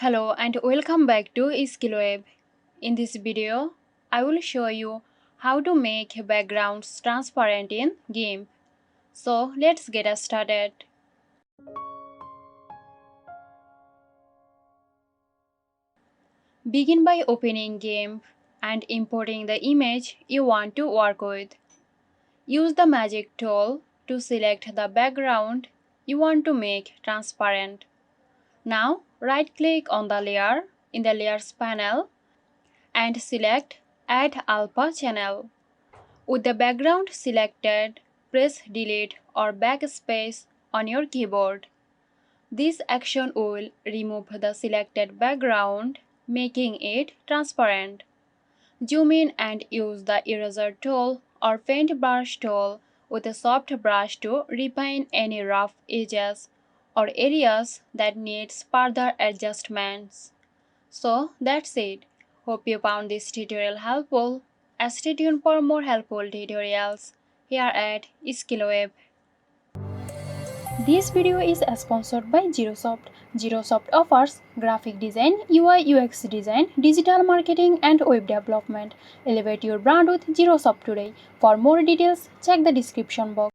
Hello and welcome back to Skillweb. In this video, I will show you how to make backgrounds transparent in GIMP. So let's get started. Begin by opening GIMP and importing the image you want to work with. Use the magic tool to select the background you want to make transparent. Now right-click on the layer in the Layers panel and select Add Alpha Channel. With the background selected, press Delete or backspace on your keyboard. This action will remove the selected background, making it transparent. Zoom in and use the eraser tool or paintbrush tool with a soft brush to refine any rough edges or areas that needs further adjustments. So that's it. Hope you found this tutorial helpful. Stay tuned for more helpful tutorials here at Skillweb. This video is sponsored by Xirosoft. Xirosoft offers graphic design, UI UX design, digital marketing and web development. Elevate your brand with Xirosoft today. For more details, check the description box.